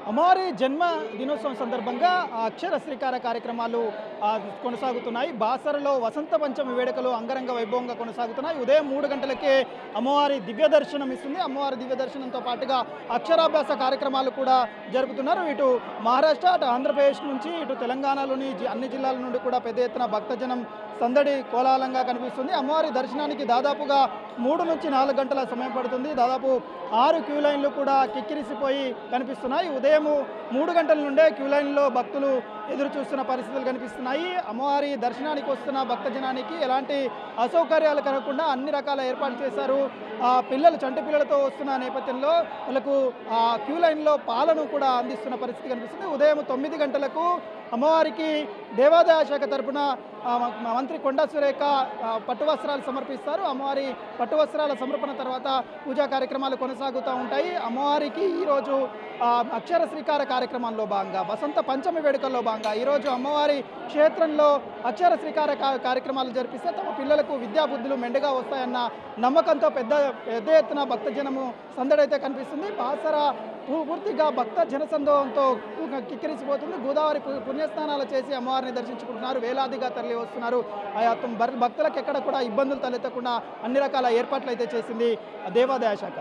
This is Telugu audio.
అమ్మవారి జన్మ దినోత్సవం సందర్భంగా అక్షర శ్రీకార కార్యక్రమాలు కొనసాగుతున్నాయి. బాసరలో వసంత పంచమి వేడుకలు అంగరంగ వైభవంగా కొనసాగుతున్నాయి. ఉదయం 3 గంటలకే అమ్మవారి దివ్య దర్శనం ఇస్తుంది. అమ్మవారి దివ్య దర్శనంతో పాటుగా అక్షరాభ్యాస కార్యక్రమాలు కూడా జరుపుతున్నారు. ఇటు మహారాష్ట్ర, అటు ఆంధ్రప్రదేశ్ నుంచి, ఇటు తెలంగాణలోని అన్ని జిల్లాల నుండి కూడా పెద్ద ఎత్తున భక్తజనం సందడి కోలాహలంగా కనిపిస్తుంది. అమ్మవారి దర్శనానికి దాదాపుగా 3 నుంచి 4 గంటల సమయం పడుతుంది. దాదాపు 6 క్యూ లైన్లు కూడా కిక్కిరిసిపోయి కనిపిస్తున్నాయి. ఉదయం 3 గంటల నుండే క్యూ లైన్లో భక్తులు ఎదురు చూస్తున్న పరిస్థితులు కనిపిస్తున్నాయి. అమ్మవారి దర్శనానికి వస్తున్న భక్తజనానికి ఎలాంటి అసౌకర్యాలు కలగకుండా అన్ని రకాల ఏర్పాట్లు చేశారు. పిల్లలు చంటి పిల్లలతో వస్తున్న నేపథ్యంలో వాళ్ళకు క్యూ లైన్లో పాలను కూడా అందిస్తున్న పరిస్థితి కనిపిస్తుంది. ఉదయం 9 గంటలకు అమ్మవారికి దేవాదాయ శాఖ తరపున మంత్రి కొండా సురేఖ పట్టు వస్త్రాలు సమర్పిస్తారు. అమ్మవారి పట్టు వస్త్రాల సమర్పణ తర్వాత పూజా కార్యక్రమాలు కొనసాగుతూ ఉంటాయి. అమ్మవారికి ఈరోజు అక్షర శ్రీకార కార్యక్రమంలో భాగంగా వసంత పంచమి వేడుకల్లో భాగంగా ఈరోజు అమ్మవారి క్షేత్రంలో అక్షర శ్రీకార కార్యక్రమాలు జరిపిస్తే తమ పిల్లలకు విద్యాబుద్ధులు మెండుగా వస్తాయన్న నమ్మకంతో పెద్ద ఎత్తున భక్తజనము సందడైతే కనిపిస్తుంది. బాసర పూర్తిగా భక్త జనసందోహంతో కిక్కిరిసిపోతుంది. గోదావరి పుణ్యస్నానాలు చేసి అమ్మవారిని దర్శించుకుంటున్నారు. వేలాదిగా తరలి వస్తున్నారు. ఆయా భక్తులకు ఎక్కడ కూడా ఇబ్బందులు తలెత్తకుండా అన్ని రకాల ఏర్పాట్లు అయితే చేసింది దేవాదాయ శాఖ.